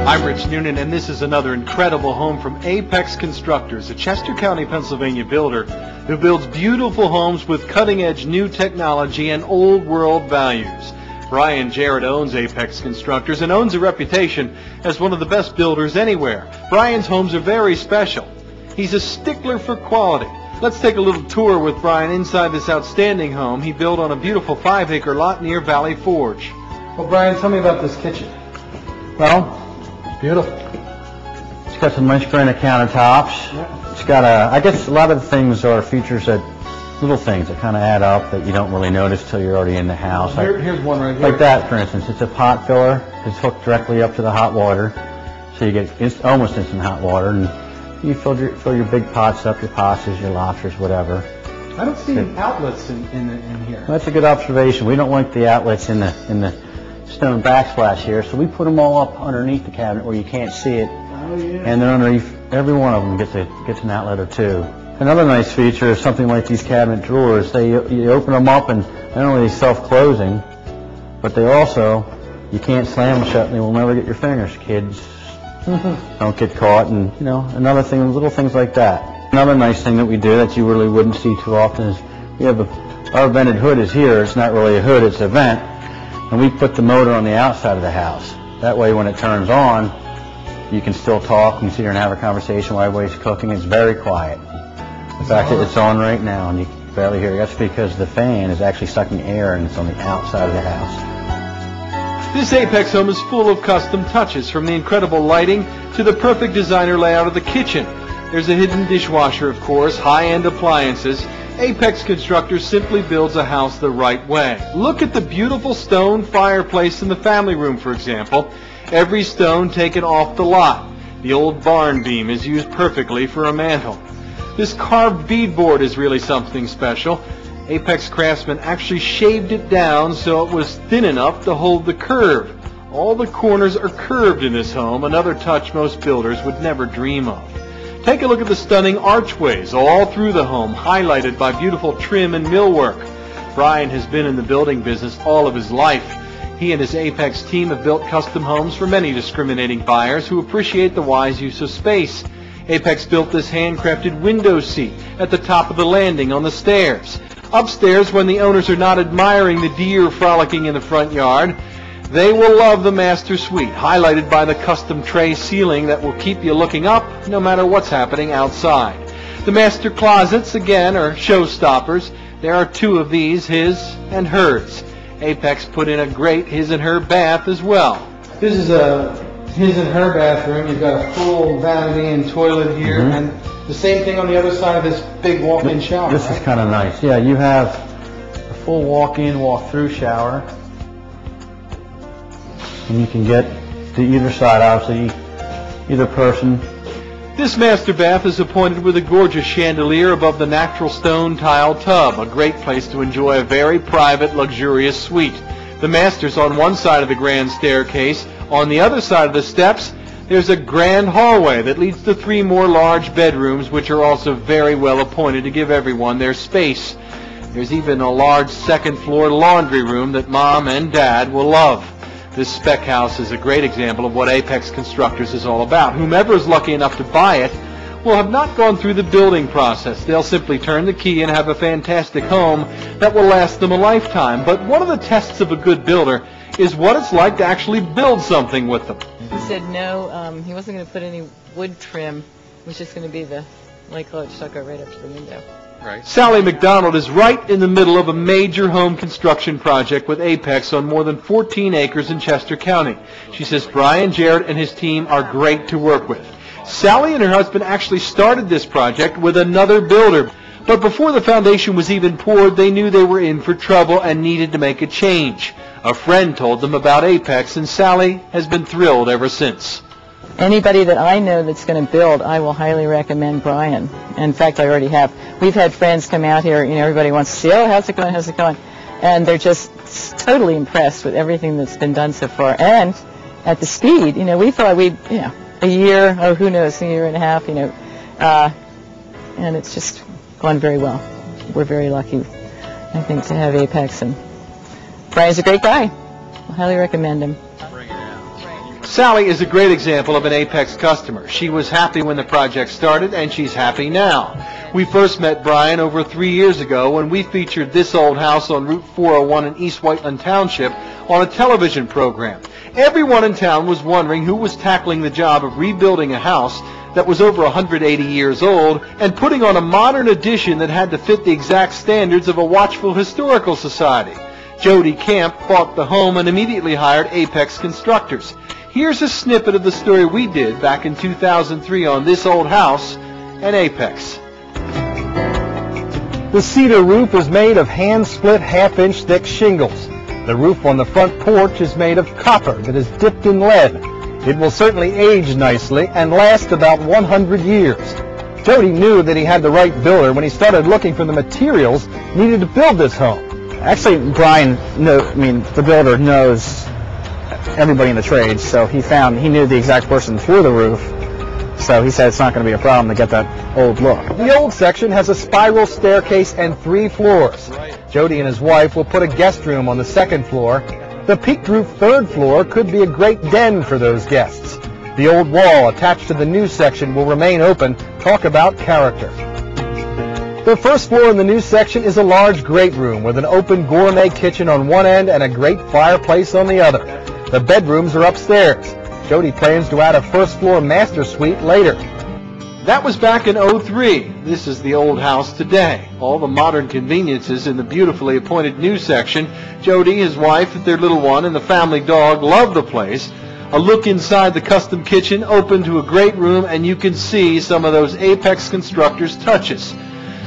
I'm Rich Noonan, and this is another incredible home from Apex Constructors, a Chester County, Pennsylvania builder who builds beautiful homes with cutting-edge new technology and old-world values. Brian Jarrett owns Apex Constructors and owns a reputation as one of the best builders anywhere. Brian's homes are very special. He's a stickler for quality. Let's take a little tour with Brian inside this outstanding home he built on a beautiful 5-acre lot near Valley Forge. Well, Brian, tell me about this kitchen. Well, it's beautiful. It's got some nice granite countertops. Yeah. It's got I guess a lot of the things are features that, little things that kind of add up that you don't really notice till you're already in the house. Here's one right here. Like that, for instance. It's a pot filler. It's hooked directly up to the hot water. So you get almost instant hot water. And you fill your big pots up, your pastas, your lobsters, whatever. I don't see outlets in here. Well, that's a good observation. We don't like the outlets in the stone backsplash here, so we put them all up underneath the cabinet where you can't see it. Oh, yeah. And then underneath, every one of them gets an outlet or two. Another nice feature is something like these cabinet drawers. You open them up and not only self-closing, but they also, you can't slam them shut and they will never get your fingers. Kids don't get caught, and another thing, little things like that. Another nice thing that we do that you really wouldn't see too often is we have our vented hood is here. It's not really a hood, it's a vent. And we put the motor on the outside of the house. That way when it turns on, you can still talk and sit here and have a conversation while everybody's cooking. It's very quiet. In fact, it's on right now and you can barely hear it. That's because the fan is actually sucking air and it's on the outside of the house. This Apex home is full of custom touches, from the incredible lighting to the perfect designer layout of the kitchen. There's a hidden dishwasher, of course, high-end appliances. Apex Constructors simply builds a house the right way. Look at the beautiful stone fireplace in the family room, for example. Every stone taken off the lot. The old barn beam is used perfectly for a mantel. This carved beadboard is really something special. Apex craftsmen actually shaved it down so it was thin enough to hold the curve. All the corners are curved in this home, another touch most builders would never dream of. Take a look at the stunning archways all through the home, highlighted by beautiful trim and millwork. Brian has been in the building business all of his life. He and his Apex team have built custom homes for many discriminating buyers who appreciate the wise use of space. Apex built this handcrafted window seat at the top of the landing on the stairs. Upstairs, when the owners are not admiring the deer frolicking in the front yard, they will love the master suite, highlighted by the custom tray ceiling that will keep you looking up no matter what's happening outside. The master closets, again, are showstoppers. There are 2 of these, his and hers. Apex put in a great his and her bath as well. This is a his and her bathroom. You've got a full vanity and toilet here, and the same thing on the other side of this big walk-in shower. This is kind of nice. Yeah, you have a full walk-in, walk-through shower. And you can get to either side, obviously, either person. This master bath is appointed with a gorgeous chandelier above the natural stone tile tub, a great place to enjoy a very private, luxurious suite. The master's on one side of the grand staircase. On the other side of the steps, there's a grand hallway that leads to 3 more large bedrooms, which are also very well appointed to give everyone their space. There's even a large second-floor laundry room that Mom and Dad will love. This spec house is a great example of what Apex Constructors is all about. Whomever is lucky enough to buy it will have not gone through the building process. They'll simply turn the key and have a fantastic home that will last them a lifetime. But one of the tests of a good builder is what it's like to actually build something with them. He said no, he wasn't going to put any wood trim. It was just going to be the light colored stucco right up to the window. Right. Sally McDonald is right in the middle of a major home construction project with Apex on more than 14 acres in Chester County. She says Brian Jarrett and his team are great to work with. Sally and her husband actually started this project with another builder, but before the foundation was even poured, they knew they were in for trouble and needed to make a change. A friend told them about Apex, and Sally has been thrilled ever since. Anybody that I know that's going to build, I will highly recommend Brian. In fact, I already have. We've had friends come out here, everybody wants to see, oh, how's it going, how's it going? And they're just totally impressed with everything that's been done so far. And at the speed, we thought we'd, a year, who knows, a year and a half, and it's just gone very well. We're very lucky, I think, to have Apex, and Brian's a great guy. I highly recommend him. Sally is a great example of an Apex customer. She was happy when the project started, and she's happy now. We first met Brian over 3 years ago when we featured this old house on Route 401 in East Whiteland Township on a television program. Everyone in town was wondering who was tackling the job of rebuilding a house that was over 180 years old and putting on a modern addition that had to fit the exact standards of a watchful historical society. Jody Camp bought the home and immediately hired Apex Constructors. Here's a snippet of the story we did back in 2003 on This Old House and Apex. The cedar roof is made of hand-split half-inch thick shingles. The roof on the front porch is made of copper that is dipped in lead. It will certainly age nicely and last about 100 years. Jody knew that he had the right builder when he started looking for the materials needed to build this home. Actually, Brian, the builder knows everybody in the trades, so he knew the exact person for the roof. So he said it's not going to be a problem to get that old look. The old section has a spiral staircase and 3 floors. Jody and his wife will put a guest room on the 2nd floor. The peaked roof 3rd floor could be a great den for those guests. The old wall attached to the new section will remain open. Talk about character. The 1st floor in the new section is a large great room with an open gourmet kitchen on one end and a great fireplace on the other. The bedrooms are upstairs. Jody plans to add a 1st floor master suite later. That was back in '03. This is the old house today. All the modern conveniences in the beautifully appointed new section. Jody, his wife, their little one, and the family dog love the place. A look inside the custom kitchen open to a great room, and you can see some of those Apex Constructors touches.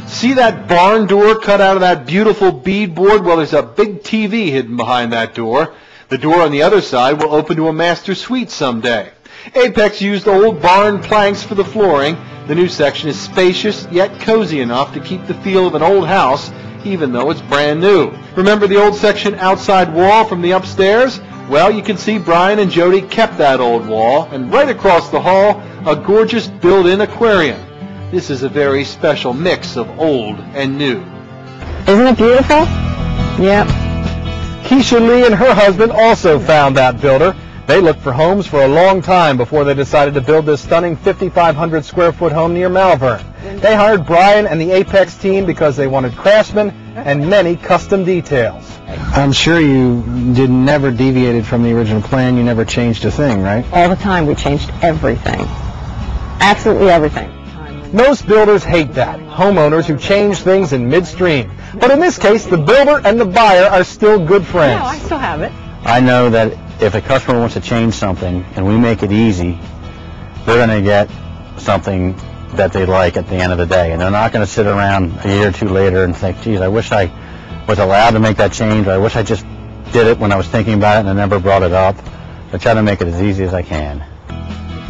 See that barn door cut out of that beautiful beadboard? Well, there's a big TV hidden behind that door. The door on the other side will open to a master suite someday. Apex used old barn planks for the flooring. The new section is spacious yet cozy enough to keep the feel of an old house, even though it's brand new. Remember the old section outside wall from the upstairs? Well, you can see Brian and Jody kept that old wall, and right across the hall, a gorgeous built-in aquarium. This is a very special mix of old and new. Isn't it beautiful? Yep. Keisha Lee and her husband also found that builder. They looked for homes for a long time before they decided to build this stunning 5,500 square foot home near Malvern. They hired Brian and the Apex team because they wanted craftsmen and many custom details. I'm sure you never deviated from the original plan. You never changed a thing, right? All the time we changed everything. Absolutely everything. Most builders hate that, homeowners who change things in midstream. But in this case, the builder and the buyer are still good friends. No, I still have it. I know that if a customer wants to change something and we make it easy, they're going to get something that they like at the end of the day. And they're not going to sit around a year or two later and think, geez, I wish I was allowed to make that change, or I wish I just did it when I was thinking about it and I never brought it up. I try to make it as easy as I can.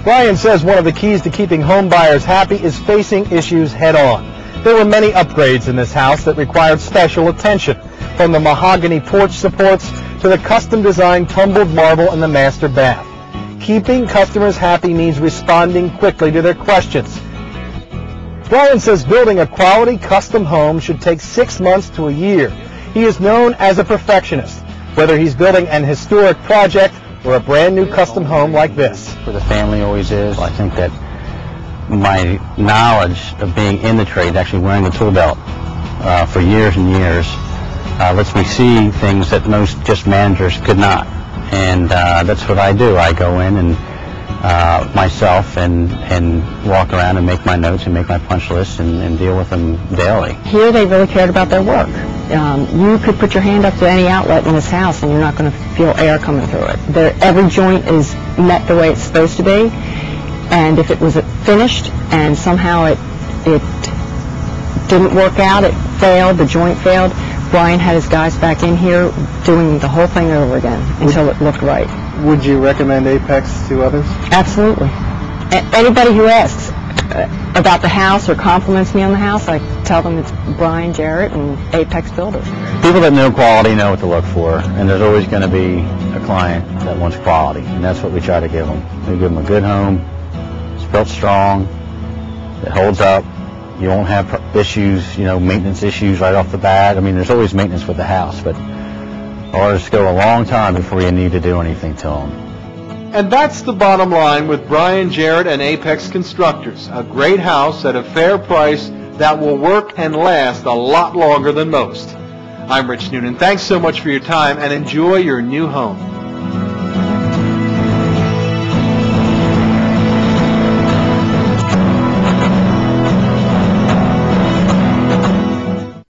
Brian says one of the keys to keeping home buyers happy is facing issues head-on. There were many upgrades in this house that required special attention, from the mahogany porch supports to the custom-designed tumbled marble in the master bath. Keeping customers happy means responding quickly to their questions. Brian says building a quality custom home should take 6 months to a year. He is known as a perfectionist, whether he's building an historic project or a brand new custom home like this. For the family always is. I think that my knowledge of being in the trade, actually wearing the tool belt for years and years, lets me see things that most just managers could not. And that's what I do. I go in and myself and walk around and make my notes and make my punch lists and deal with them daily. Here they really cared about their work. You could put your hand up to any outlet in this house and you're not going to feel air coming through it. Every joint is met the way it's supposed to be, and if it was finished and somehow it didn't work out, it failed, the joint failed, Brian had his guys back in here doing the whole thing over again until it looked right. Would you recommend Apex to others? Absolutely. Anybody who asks about the house or compliments me on the house, I tell them it's Brian Jarrett and Apex Builders. People that know quality know what to look for, and there's always going to be a client that wants quality, and that's what we try to give them. We give them a good home, it's built strong, it holds up. You won't have issues, maintenance issues right off the bat. I mean, there's always maintenance with the house, but ours go a long time before you need to do anything to them. And that's the bottom line with Brian Jarrett and Apex Constructors. A great house at a fair price that will work and last a lot longer than most. I'm Rich Noonan. Thanks so much for your time and enjoy your new home.